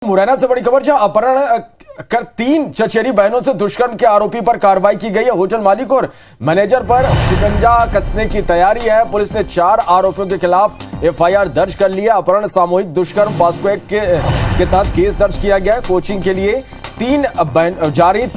मुरैना से बड़ी खबर, जहां अपहरण कर 3 चचेरी बहनों से दुष्कर्म के आरोपी पर कार्रवाई की गई है। होटल मालिक और मैनेजर पर शिकंजा कसने की तैयारी है। पुलिस ने 4 आरोपियों के खिलाफ एफआईआर दर्ज कर लिया। अपहरण, सामूहिक दुष्कर्म, पॉस्को एक्ट के तहत केस दर्ज किया गया है। कोचिंग के लिए 3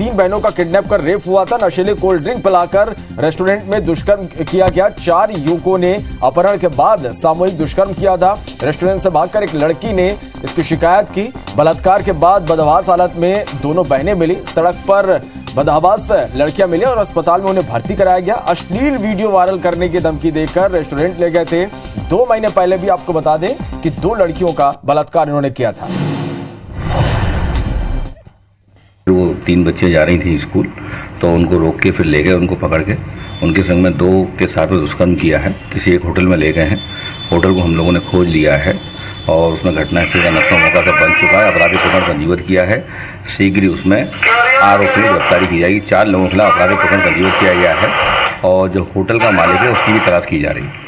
बहनों का किडनैप कर रेप हुआ था। नशीले कोल्ड ड्रिंक पिलाकर रेस्टोरेंट में दुष्कर्म किया गया। 4 युवकों ने अपहरण के बाद सामूहिक दुष्कर्म किया था। रेस्टोरेंट से भागकर एक लड़की ने इसकी शिकायत की। बलात्कार के बाद बदहवास हालत में दोनों बहनें मिली। सड़क पर बदहवास लड़कियां मिली और अस्पताल में उन्हें भर्ती कराया गया। अश्लील वीडियो वायरल करने की धमकी देकर रेस्टोरेंट ले गए थे। 2 महीने पहले भी आपको बता दें कि 2 लड़कियों का बलात्कार इन्होंने किया था। वो 3 बच्चे जा रही थी स्कूल, तो उनको रोक के फिर ले गए, उनको पकड़ के उनके संग में 2 के साथ में दुष्कर्म किया है। किसी एक होटल में ले गए हैं। होटल को हम लोगों ने खोज लिया है और उसमें घटनास्थल का नक्शा मौका सब बन चुका है। अपराधी प्रकरण पंजीबद्ध किया है। शीघ्र ही उसमें आरोपी की गिरफ्तारी की जाएगी। 4 लोगों के खिलाफ अपराधी प्रकरण पंजीबद्ध किया गया है और जो होटल का मालिक है उसकी भी तलाश की जा रही है।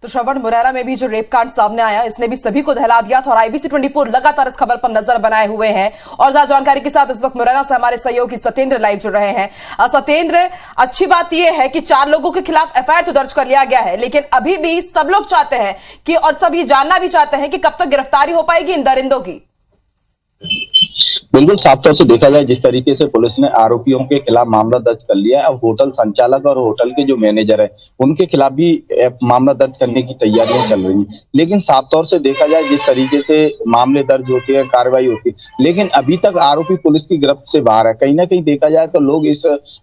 तो श्रवण, मुरैना में भी जो रेप कांड सामने आया, इसने भी सभी को दहला दिया था और IBC 24 लगातार इस खबर पर नजर बनाए हुए हैं। और ज्यादा जानकारी के साथ इस वक्त मुरैना से हमारे सहयोगी सत्येंद्र लाइव जुड़ रहे हैं। सत्येंद्र, अच्छी बात यह है कि 4 लोगों के खिलाफ एफआईआर तो दर्ज कर लिया गया है, लेकिन अभी भी सब लोग चाहते हैं कि, और सब ये जानना भी चाहते हैं कि कब तक गिरफ्तारी हो पाएगी इन दरिंदों की। बिल्कुल, साफ तौर से देखा जाए जिस तरीके से पुलिस ने आरोपियों के खिलाफ मामला दर्ज कर लिया है, अब होटल संचालक और होटल के जो मैनेजर है उनके खिलाफ भी मामला दर्ज करने की तैयारियां चल रही हैं। लेकिन साफ तौर से देखा जाए जिस तरीके से मामले दर्ज होते हैं, कार्रवाई होती है, लेकिन अभी तक आरोपी पुलिस की गिरफ्त से बाहर है। कहीं ना कहीं देखा जाए तो लोग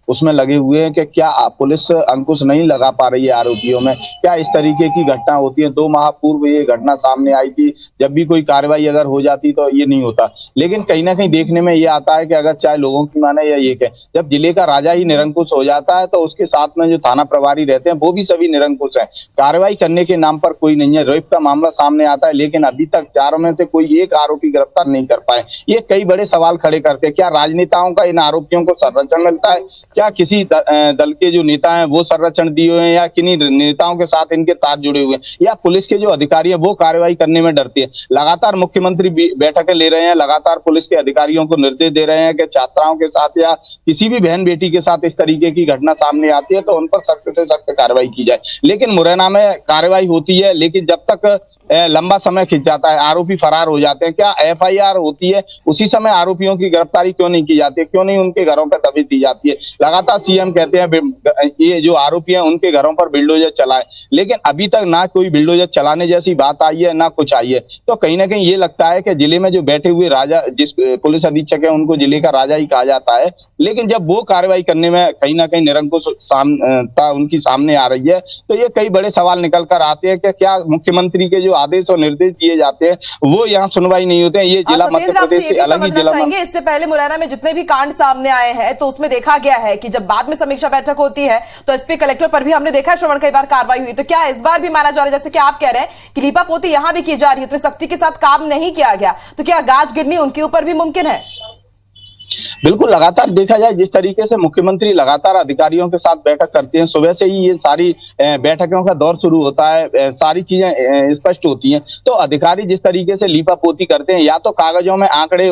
उसमें लगे हुए हैं कि क्या पुलिस अंकुश नहीं लगा पा रही है आरोपियों में। क्या इस तरीके की घटना होती है? 2 माह पूर्व ये घटना सामने आई थी, जब भी कोई कार्रवाई अगर हो जाती तो ये नहीं होता। लेकिन कहीं ना कहीं देखने में ये आता है कि अगर चाहे लोगों की माने या ये कहे, जब जिले का राजा ही निरंकुश हो जाता है तो उसके साथ में जो थाना प्रभारी रहते हैं वो भी सभी निरंकुश हैं। कार्रवाई करने के नाम पर कोई नहीं है। रेप का मामला सामने आता है, लेकिन अभी तक 4 में से कोई एक आरोपी गिरफ्तार नहीं कर पाए। ये कई बड़े सवाल खड़े करते हैं। क्या राजनेताओं का इन आरोपियों को संरक्षण मिलता है? क्या किसी दल के जो नेता है वो संरक्षण दिए हुए हैं या किन्हीं नेताओं के साथ इनके तार जुड़े हुए हैं? या पुलिस के जो अधिकारी है वो कार्रवाई करने में डरते हैं? लगातार मुख्यमंत्री बैठकें ले रहे हैं, लगातार पुलिस के अधिकारियों को निर्देश दे रहे हैं कि छात्राओं के साथ या किसी भी बहन बेटी के साथ इस तरीके की घटना सामने आती है तो उन पर सख्त से सख्त कार्रवाई की जाए। लेकिन मुरैना में कार्रवाई होती है, लेकिन जब तक लंबा समय खिंच जाता है, आरोपी फरार हो जाते हैं। क्या एफआईआर होती है उसी समय आरोपियों की गिरफ्तारी क्यों नहीं की जाती है? क्यों नहीं उनके घरों पर दबिश दी जाती है? लगातार सीएम कहते हैं ये जो आरोपी हैं उनके घरों पर बिल्डोजर चलाए, लेकिन अभी तक ना कोई बिल्डोजर चलाने जैसी बात आई है ना कुछ आई है। तो कहीं ना कहीं ये लगता है कि जिले में जो बैठे हुए राजा, जिस पुलिस अधीक्षक है उनको जिले का राजा ही कहा जाता है, लेकिन जब वो कार्रवाई करने में कहीं ना कहीं निरंकुश उनकी सामने आ रही है तो ये कई बड़े सवाल निकल कर आते हैं कि क्या मुख्यमंत्री के जो आदेश और निर्देश दिए जाते हैं वो यहाँ सुनवाई नहीं होते हैं। ये जिला मध्य प्रदेश से अलग ही जिला में। इससे पहले मुरैना में जितने भी कांड सामने आए हैं तो उसमें देखा गया है कि जब बाद में समीक्षा बैठक होती है तो एसपी कलेक्टर पर भी हमने देखा है श्रवण कई बार कार्रवाई हुई। तो क्या इस बार भी माना जा रहा है, जैसे कि आप कह रहे हैं कि लीपापोती यहां भी की जा रही है तो सख्ती के साथ काम नहीं किया गया, तो क्या गाज गिरनी उनके ऊपर भी मुमकिन है? बिल्कुल, लगातार देखा जाए जिस तरीके से मुख्यमंत्री लगातार अधिकारियों के साथ बैठक करते हैं, सुबह से ही ये सारी बैठकों का दौर शुरू होता है, सारी चीजें स्पष्ट होती हैं। तो अधिकारी जिस तरीके से लीपापोती करते हैं, या तो कागजों में आंकड़े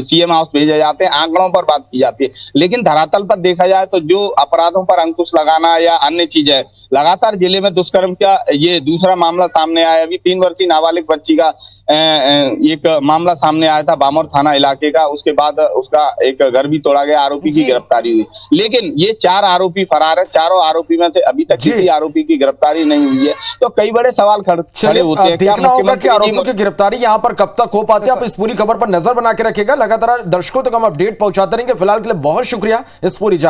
सीएम हाउस भेजे जाते हैं, आंकड़ों पर बात की जाती है, लेकिन धरातल पर देखा जाए तो जो अपराधों पर अंकुश लगाना या अन्य चीजें, लगातार जिले में दुष्कर्म का ये दूसरा मामला सामने आया। अभी 3 वर्षीय नाबालिग बच्ची का एक मामला सामने आया था बामोर थाना इलाके का। उसके बाद उसका एक घर भी तोड़ा गया, आरोपी की गिरफ्तारी हुई। लेकिन ये 4 आरोपी फरार है। 4 आरोपी में से अभी तक किसी आरोपी की गिरफ्तारी नहीं हुई है। तो कई बड़े सवाल खड़े होते हैं। देखना होगा कि आरोपियों की गिरफ्तारी यहाँ पर कब तक हो पाती है। आप इस पूरी खबर पर नजर बना के रखेगा, लगातार दर्शकों तक हम अपडेट पहुंचाते रहेंगे। फिलहाल के लिए बहुत शुक्रिया इस पूरी